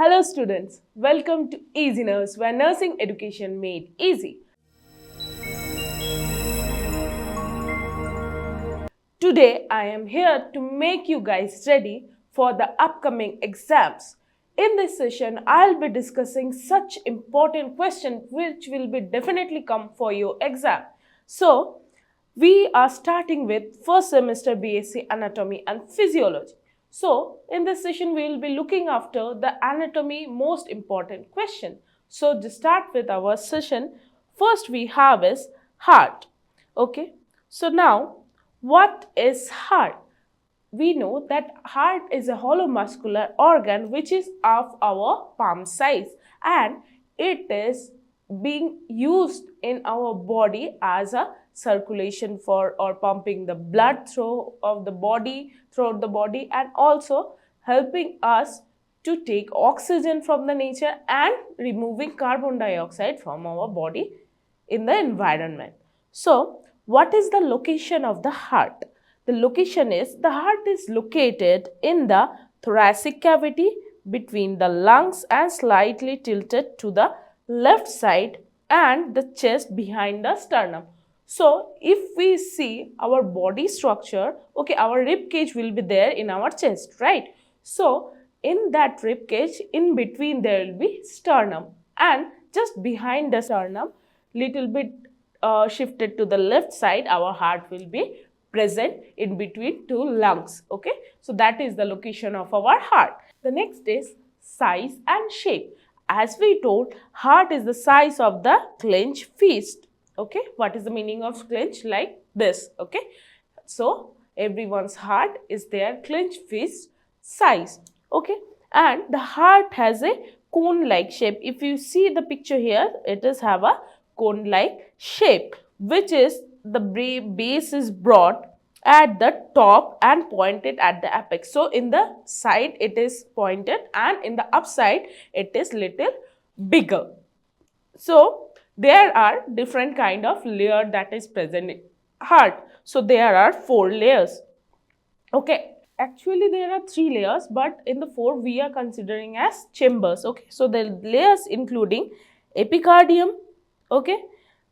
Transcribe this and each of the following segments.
Hello students, welcome to Easy Nurse, where nursing education made easy. Today I am here to make you guys ready for the upcoming exams. In this session, I'll be discussing such important questions which will be definitely come for your exam. So, we are starting with first semester BSc Anatomy and Physiology. So, in this session, we will be looking after the anatomy most important question. So, to start with our session, first we have is heart. Okay. So, now what is heart? We know that heart is a hollow muscular organ which is of our palm size and it is being used in our body as a circulation for or pumping the blood throughout the body and also helping us to take oxygen from the nature and removing carbon dioxide from our body in the environment. So, what is the location of the heart? The location is the heart is located in the thoracic cavity between the lungs and slightly tilted to the left side and the chest behind the sternum. So, if we see our body structure, okay, our rib cage will be there in our chest, right? So, in that rib cage, in between there will be sternum and just behind the sternum, little bit shifted to the left side, our heart will be present in between two lungs. Okay, so that is the location of our heart. The next is size and shape. As we told, heart is the size of the clenched fist. Okay, what is the meaning of clench? Like this. Okay, so everyone's heart is their clenched fist size. Okay, and the heart has a cone like shape. If you see the picture here, it is have a cone like shape, which is the base is broad at the top and pointed at the apex. So in the side it is pointed and in the upside it is little bigger. So there are different kind of layer that is present in heart. So there are 4 layers. Okay, actually there are 3 layers, but in the 4 we are considering as chambers. Okay, so the layers including epicardium, okay,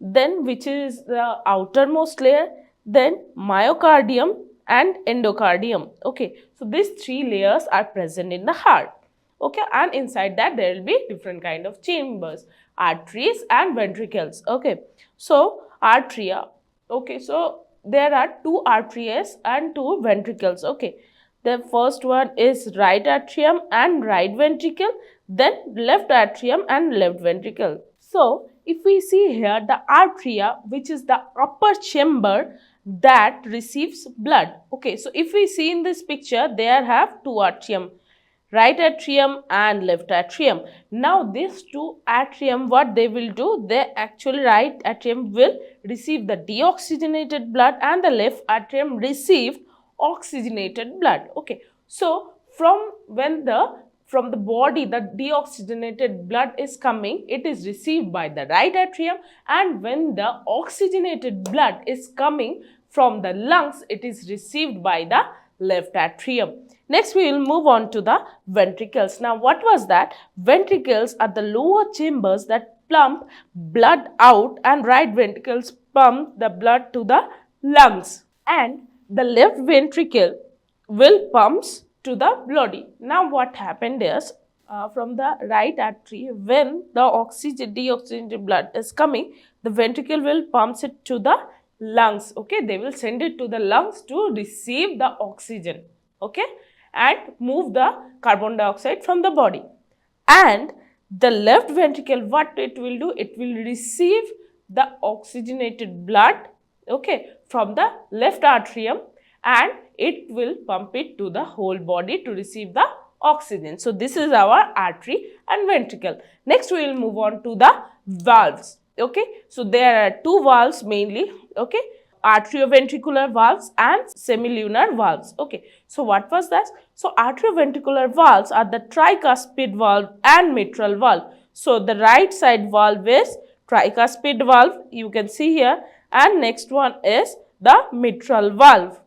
then which is the outermost layer, then myocardium and endocardium. Okay, so these 3 layers are present in the heart. Okay, and inside that there will be different kind of chambers, arteries and ventricles. Okay, so arteria. Okay, so there are 2 arteries and 2 ventricles. Okay, the first one is right atrium and right ventricle, then left atrium and left ventricle. So if we see here the arteria, which is the upper chamber that receives blood. Okay, so if we see in this picture, there have 2 atrium, right atrium and left atrium. Now these 2 atrium, what they will do, they actually right atrium will receive the deoxygenated blood and the left atrium receive oxygenated blood. Okay, so from the body the deoxygenated blood is coming, it is received by the right atrium, and when the oxygenated blood is coming from the lungs, it is received by the left atrium. Next, we will move on to the ventricles. Now, what was that? Ventricles are the lower chambers that pump blood out, and right ventricles pump the blood to the lungs. And the left ventricle will pumps to the body. Now, what happened is, from the right artery, when the deoxygenated blood is coming, the ventricle will pumps it to the lungs. Okay, they will send it to the lungs to receive the oxygen. Okay, and move the carbon dioxide from the body. And the left ventricle, what it will do, it will receive the oxygenated blood, okay, from the left atrium, and it will pump it to the whole body to receive the oxygen. So this is our artery and ventricle. Next we will move on to the valves. Okay, so there are 2 valves mainly. Okay, arterioventricular valves and semilunar valves. Okay, so what was that? So arterioventricular valves are the tricuspid valve and mitral valve. So the right side valve is tricuspid valve, you can see here, and next one is the mitral valve.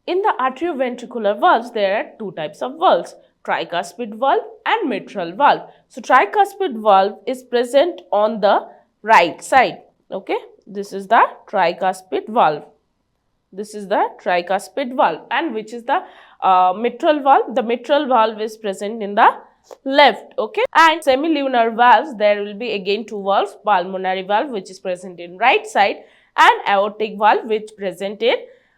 In the arterioventricular valves, there are 2 types of valves. tricuspid valve and mitral valve. So tricuspid valve is present on the right side. Okay, this is the tricuspid valve. This is the tricuspid valve. And which is the mitral valve? The mitral valve is present in the left. Okay, and semilunar valves, there will be again two valves, pulmonary valve which is present in right side and aortic valve which present in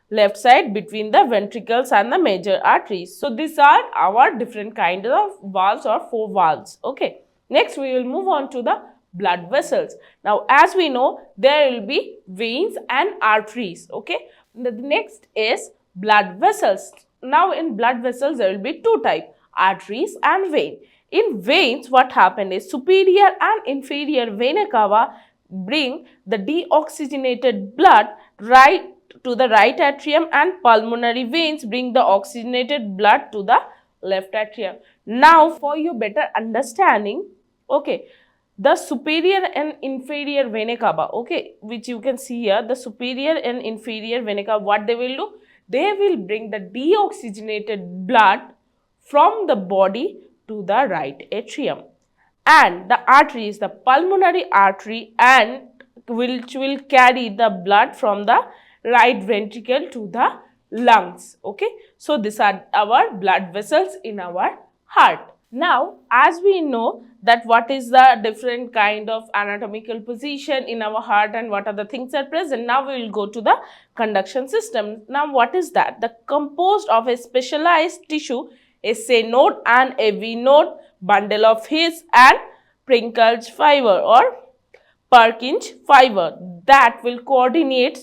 left side between the ventricles and the major arteries. So these are our different kinds of valves or four valves. Okay, next we will move on to the blood vessels. Now as we know, there will be veins and arteries. Okay, the next is blood vessels. Now in blood vessels there will be two types, arteries and vein. In veins, what happened is superior and inferior vena cava bring the deoxygenated blood right to the right atrium, and pulmonary veins bring the oxygenated blood to the left atrium. Now for your better understanding, okay, the superior and inferior vena cava, okay, which you can see here, the superior and inferior vena cava, what they will do? They will bring the deoxygenated blood from the body to the right atrium. And the artery is the pulmonary artery, and which will carry the blood from the right ventricle to the lungs. Okay, so these are our blood vessels in our heart. Now as we know that what is the different kind of anatomical position in our heart and what are the things are present, now we will go to the conduction system. Now what is that? The composed of a specialized tissue, a SA node and a V node, bundle of His and Purkinje fiber or Purkinje fiber that will coordinate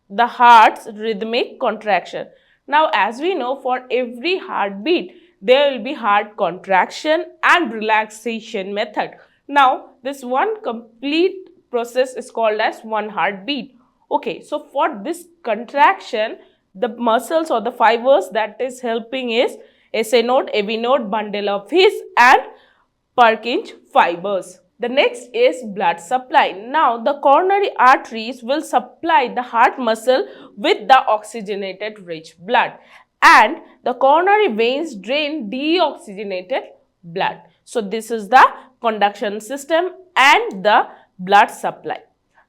the heart's rhythmic contraction. Now as we know, for every heartbeat there will be heart contraction and relaxation method. Now this one complete process is called as one heartbeat. Okay, so for this contraction, the muscles or the fibers that is helping is SA node, AV node, bundle of His and Purkinje fibers. The next is blood supply. Now the coronary arteries will supply the heart muscle with the oxygenated rich blood, and the coronary veins drain deoxygenated blood. So this is the conduction system and the blood supply.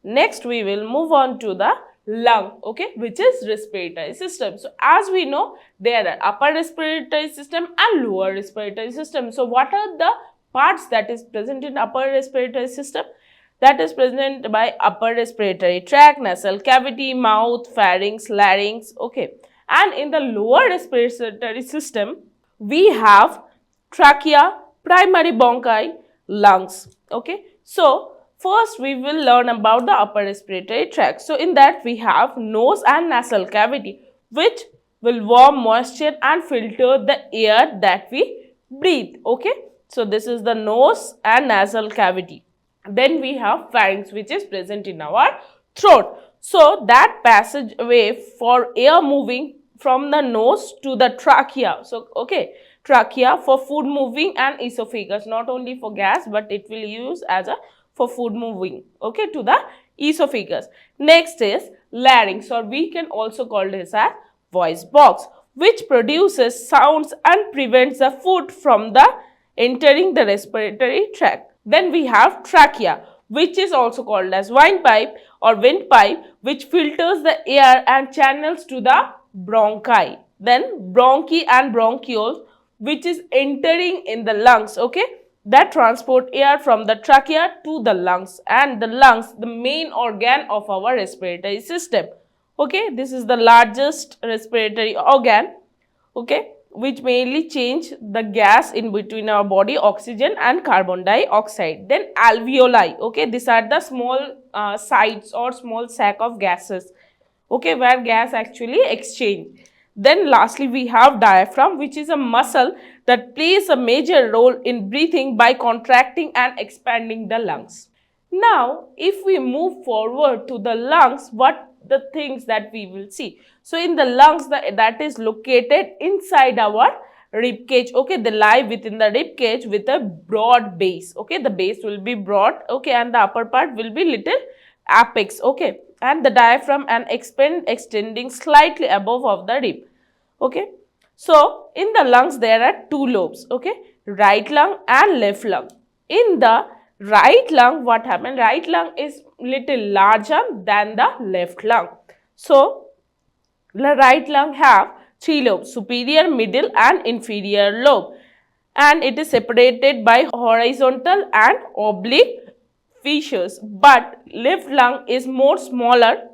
Next we will move on to the lung, okay, which is respiratory system. So as we know, there are upper respiratory system and lower respiratory system. So what are the parts that is present in upper respiratory system? That is present by upper respiratory tract, nasal cavity, mouth, pharynx, larynx. Okay, and in the lower respiratory system we have trachea, primary bronchi, lungs. Okay, so first we will learn about the upper respiratory tract. So in that we have nose and nasal cavity, which will warm moisture and filter the air that we breathe. Okay, so this is the nose and nasal cavity. Then we have pharynx, which is present in our throat. So that passageway for air moving from the nose to the trachea. So okay, trachea for food moving, and esophagus not only for gas but it will use as a for food moving, okay, to the esophagus. Next is larynx, or we can also call this as voice box, which produces sounds and prevents the food from the entering the respiratory tract. Then we have trachea, which is also called as windpipe or windpipe, which filters the air and channels to the bronchi. Then bronchi and bronchioles, which is entering in the lungs, okay, that transport air from the trachea to the lungs, and the lungs, the main organ of our respiratory system. Okay, this is the largest respiratory organ, okay, which mainly change the gas in between our body, oxygen and carbon dioxide. Then alveoli, okay, these are the small sites or small sac of gases, okay, where gas actually exchange. Then lastly we have diaphragm, which is a muscle that plays a major role in breathing by contracting and expanding the lungs. Now if we move forward to the lungs, what the things that we will see? So in the lungs, that is located inside our rib cage, okay, they lie within the rib cage with a broad base, okay, the base will be broad, okay, and the upper part will be little apex, okay, and the diaphragm and extending slightly above of the rib, okay. So in the lungs there are two lobes, okay, right lung and left lung. In the right lung, what happened? Right lung is little larger than the left lung. So the right lung have three lobes, superior, middle and inferior lobe, and it is separated by horizontal and oblique fissures, but left lung is more smaller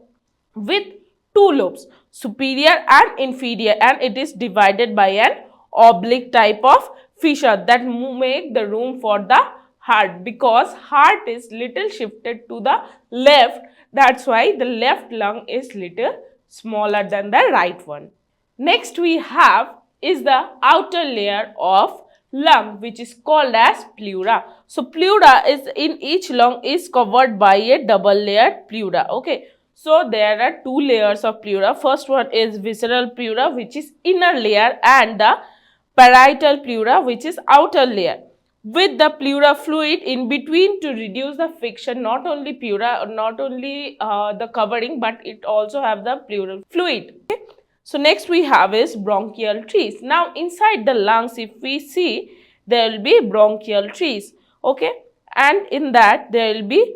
with two lobes, superior and inferior, and it is divided by an oblique type of fissure that make the room for the heart, because heart is little shifted to the left. That's why the left lung is little smaller than the right one. Next we have is the outer layer of lung, which is called as pleura. So pleura is in each lung is covered by a double layered pleura. Okay. So there are two layers of pleura. First one is visceral pleura, which is inner layer, and the parietal pleura, which is outer layer, with the pleura fluid in between to reduce the friction. Not only pleura, not only the covering, but it also have the pleural fluid. Okay? So next we have is bronchial trees. Now inside the lungs, if we see, there will be bronchial trees, okay, and in that there will be,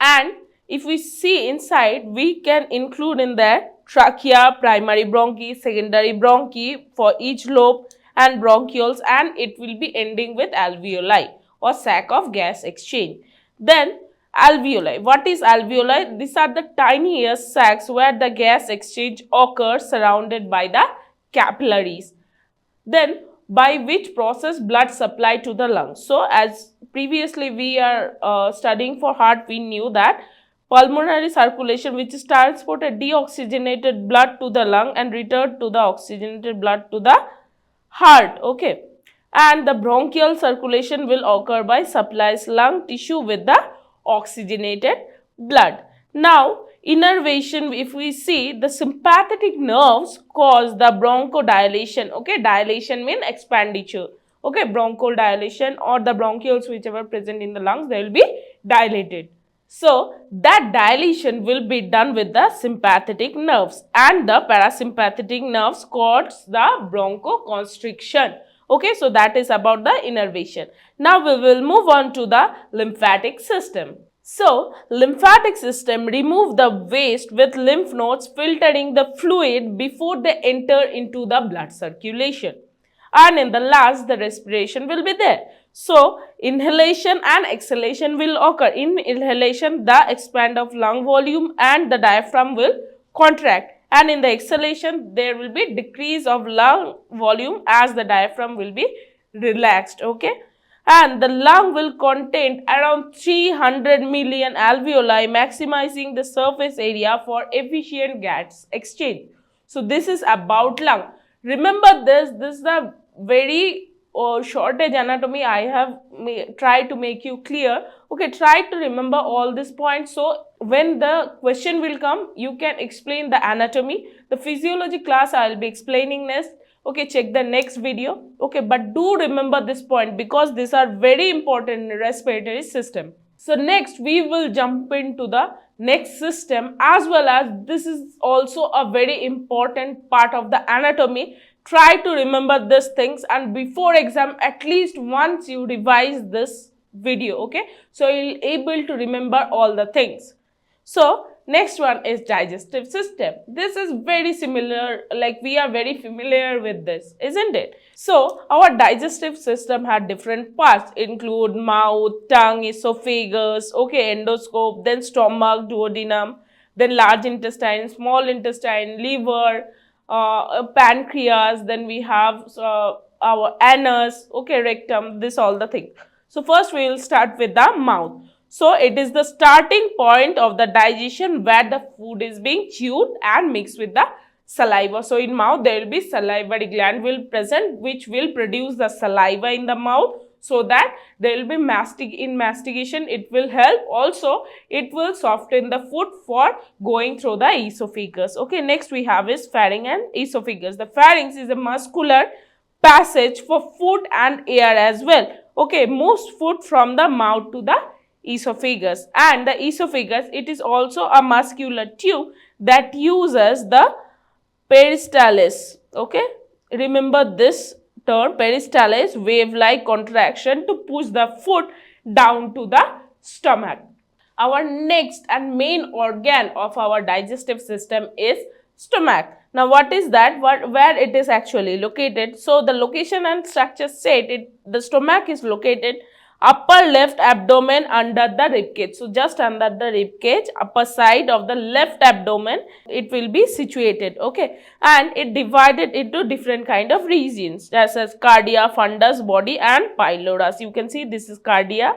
and if we see inside, we can include in there trachea, primary bronchi, secondary bronchi for each lobe, and bronchioles, and it will be ending with alveoli or sac of gas exchange. Then alveoli. What is alveoli? These are the tiniest sacs where the gas exchange occurs, surrounded by the capillaries. Then by which process blood supply to the lungs. So as previously we are studying for heart, we knew that pulmonary circulation, which is transported deoxygenated blood to the lung and returned to the oxygenated blood to the heart, okay, and the bronchial circulation will occur by supplies lung tissue with the oxygenated blood. Now innervation, if we see, the sympathetic nerves cause the bronchodilation, okay, dilation means expenditure, okay, bronchodilation, or the bronchioles whichever present in the lungs, they will be dilated. So that dilation will be done with the sympathetic nerves, and the parasympathetic nerves cause the bronchoconstriction. Okay, so that is about the innervation. Now we will move on to the lymphatic system. So lymphatic system remove the waste with lymph nodes filtering the fluid before they enter into the blood circulation. And in the last, the respiration will be there. So inhalation and exhalation will occur. In inhalation, the expand of lung volume and the diaphragm will contract, and in the exhalation there will be decrease of lung volume as the diaphragm will be relaxed, okay, and the lung will contain around 300 million alveoli, maximizing the surface area for efficient gas exchange. So this is about lung. Remember this is the very shortage anatomy I have tried to make you clear. Okay, try to remember all these points, so when the question will come, you can explain the anatomy. The physiology class I will be explaining next. Okay, check the next video. Okay, but do remember this point because these are very important in respiratory system. So next we will jump into the next system, as well as this is also a very important part of the anatomy. Try to remember these things, and before exam at least once you revise this video, okay, so you'll able to remember all the things. So next one is digestive system. This is very similar, like we are very familiar with this, isn't it? So our digestive system had different parts, include mouth, tongue, esophagus, okay, endoscope, then stomach, duodenum, then large intestine, small intestine, liver, pancreas, then we have our anus, okay, rectum, this all the things. So first we will start with the mouth. So it is the starting point of the digestion where the food is being chewed and mixed with the saliva. So in mouth there will be salivary gland will present, which will produce the saliva in the mouth, so that there will be mastication. It will help. Also it will soften the food for going through the esophagus. Okay, next we have is pharynx and esophagus. The pharynx is a muscular passage for food and air as well. Okay, moves food from the mouth to the esophagus, and the esophagus, it is also a muscular tube that uses the peristalsis, okay, Remember this term, peristalsis, wave-like contraction to push the food down to the stomach. Our next and main organ of our digestive system is stomach. Now, what is that? Where it is actually located? So, the location and structure said the stomach is located upper left abdomen under the rib cage. So, just under the rib cage, upper side of the left abdomen, it will be situated. Okay, and it divided into different kind of regions, as cardia, fundus, body, and pylorus. You can see this is cardia,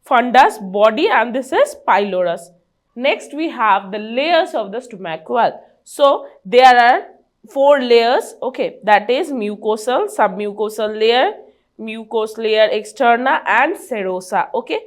fundus, body, and this is pylorus. Next, we have the layers of the stomach wall. So, there are 4 layers, okay, that is mucosal, submucosal layer, mucous layer externa, and serosa, okay.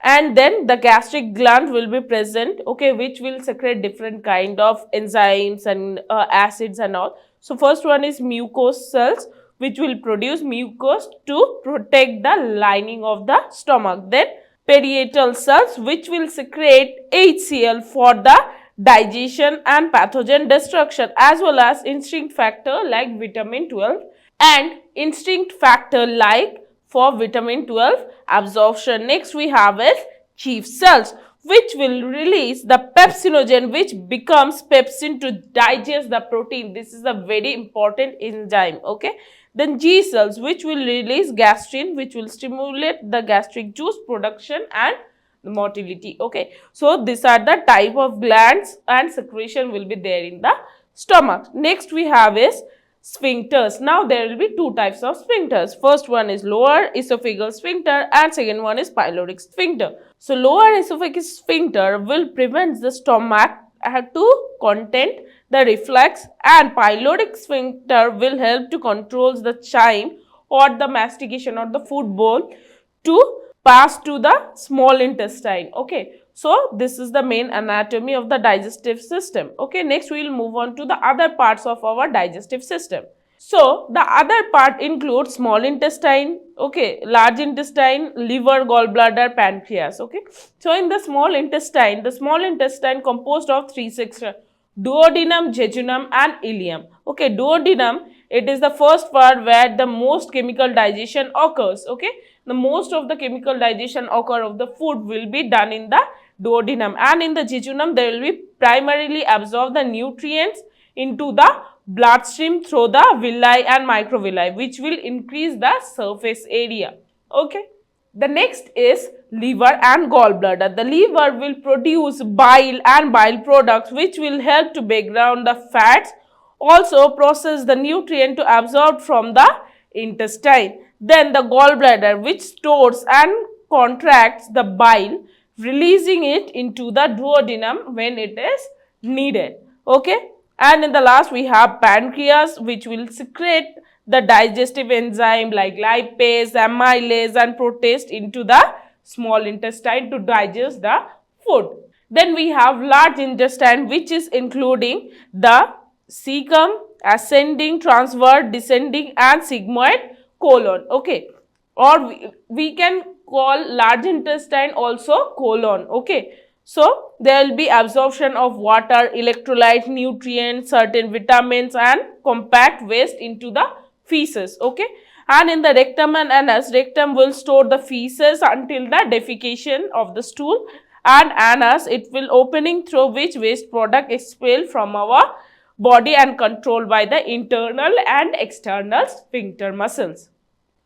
And then the gastric gland will be present, okay, which will secrete different kind of enzymes and acids and all. So, first one is mucous cells, which will produce mucus to protect the lining of the stomach. Then parietal cells, which will secrete HCl for the digestion and pathogen destruction, as well as instinct factor like vitamin 12 and instinct factor like for vitamin 12 absorption. Next, we have is chief cells, which will release the pepsinogen, which becomes pepsin to digest the protein. This is a very important enzyme, okay. Then G cells, which will release gastrin, which will stimulate the gastric juice production and motility, okay. So, these are the type of glands and secretion will be there in the stomach. Next, we have is sphincters. Now, there will be 2 types of sphincters. First one is lower esophageal sphincter and second one is pyloric sphincter. So, lower esophageal sphincter will prevent the stomach to contain the reflux, and pyloric sphincter will help to control the chyme or the mastication or the food bowl to pass to the small intestine, okay. So, this is the main anatomy of the digestive system, okay. Next, we will move on to the other parts of our digestive system. So, the other part includes small intestine, okay, large intestine, liver, gallbladder, pancreas, okay. So, in the small intestine composed of 3 sections: duodenum, jejunum, and ileum, okay. Duodenum, it is the first part where the most chemical digestion occurs, okay. The most of the chemical digestion occur of the food will be done in the duodenum, and in the jejunum there will be primarily absorb the nutrients into the bloodstream through the villi and microvilli, which will increase the surface area, okay. The next is liver and gallbladder. The liver will produce bile and bile products, which will help to break down the fats, also process the nutrient to absorb from the intestine. Then the gallbladder, which stores and contracts the bile, releasing it into the duodenum when it is needed, okay. And in the last, we have pancreas, which will secrete the digestive enzyme like lipase, amylase, and protease into the small intestine to digest the food. Then we have large intestine, which is including the cecum, ascending, transverse, descending, and sigmoid colon, okay. Or we can call large intestine also colon, okay. So, there will be absorption of water, electrolyte, nutrients, certain vitamins, and compact waste into the feces, okay. And in the rectum and anus, rectum will store the feces until the defecation of the stool, and anus, it will opening through which waste product expelled from our body and controlled by the internal and external sphincter muscles.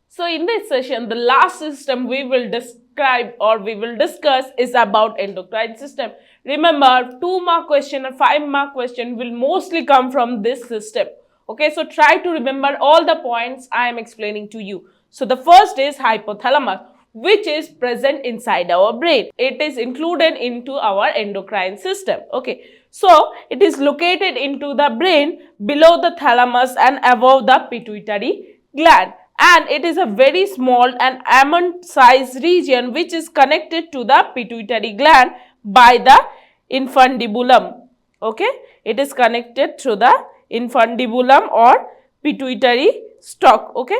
So, in this session, the last system we will describe or we will discuss is about endocrine system. Remember, 2-mark question and 5-mark question will mostly come from this system. Okay, so try to remember all the points I am explaining to you. So, the first is hypothalamus, which is present inside our brain. It is included into our endocrine system. Okay, so it is located into the brain below the thalamus and above the pituitary gland. And it is a very small and almond-sized region which is connected to the pituitary gland by the infundibulum. Okay, it is connected through the infundibulum or pituitary stalk. Okay,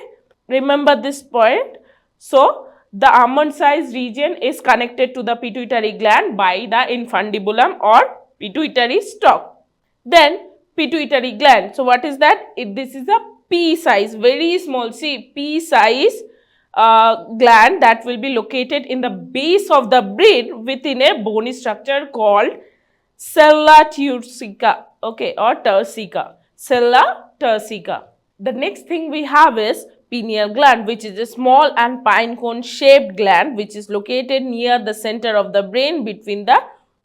remember this point. So, the almond-sized region is connected to the pituitary gland by the infundibulum or pituitary stalk. Then, pituitary gland. So, what is that? This is a pea size, very small, see, pea size gland that will be located in the base of the brain within a bony structure called sella turcica, okay, or turcica, sella turcica. The next thing we have is pineal gland, which is a small and pine cone shaped gland which is located near the center of the brain between the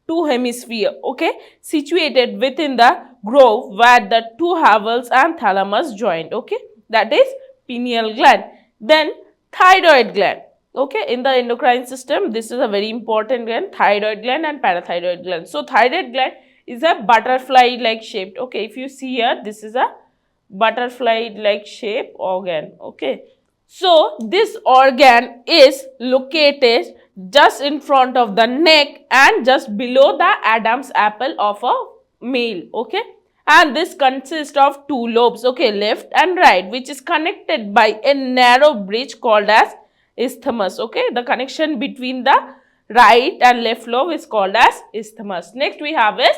two hemisphere, okay, situated within the grove where the two havels and thalamus joined, okay, that is pineal gland. Then thyroid gland, okay, in the endocrine system this is a very important gland, thyroid gland and parathyroid gland. So thyroid gland is a butterfly like shaped, okay, if you see here, this is a butterfly like shape organ, okay. So this organ is located just in front of the neck and just below the Adam's apple of a male, okay, and this consists of two lobes, okay, left and right, which is connected by a narrow bridge called as isthmus, okay. The connection between the right and left lobe is called as isthmus. Next we have is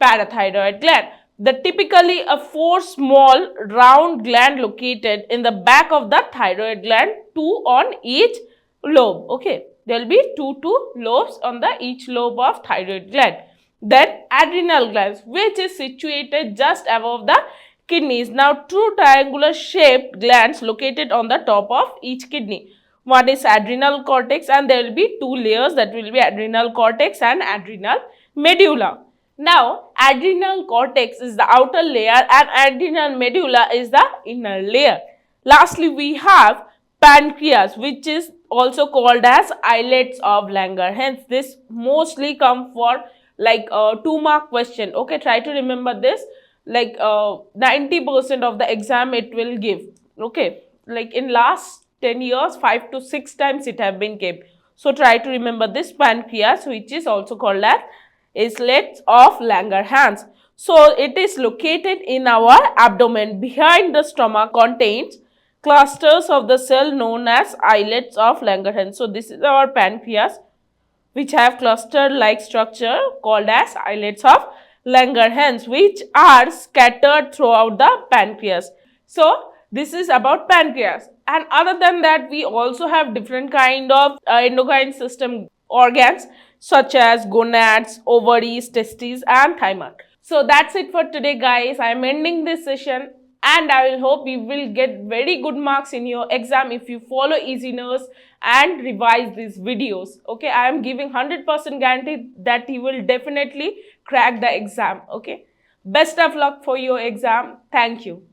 parathyroid gland. The typically a four small round gland located in the back of the thyroid gland, two on each lobe, okay. There will be two lobes on the each lobe of thyroid gland. Then adrenal glands, which is situated just above the kidneys. Now two triangular shaped glands located on the top of each kidney. One is adrenal cortex and there will be two layers, that will be adrenal cortex and adrenal medulla. Now adrenal cortex is the outer layer and adrenal medulla is the inner layer. Lastly we have pancreas, which is also called as islets of Langerhans. This mostly come for like a 2-mark question, okay, try to remember this, like 90% of the exam it will give, okay, like in last 10 years 5 to 6 times it have been kept. So try to remember this pancreas, which is also called as islets of Langerhans. So it is located in our abdomen behind the stomach, contains clusters of the cell known as islets of Langerhans. So this is our pancreas, which have cluster like structure called as islets of Langerhans, which are scattered throughout the pancreas. So this is about pancreas, and other than that we also have different kind of endocrine system organs such as gonads, ovaries, testes and thymus. So that's it for today guys. I am ending this session and I will hope you will get very good marks in your exam if you follow Easy Nurse and revise these videos, okay. I am giving 100% guarantee that you will definitely crack the exam, okay. Best of luck for your exam. Thank you.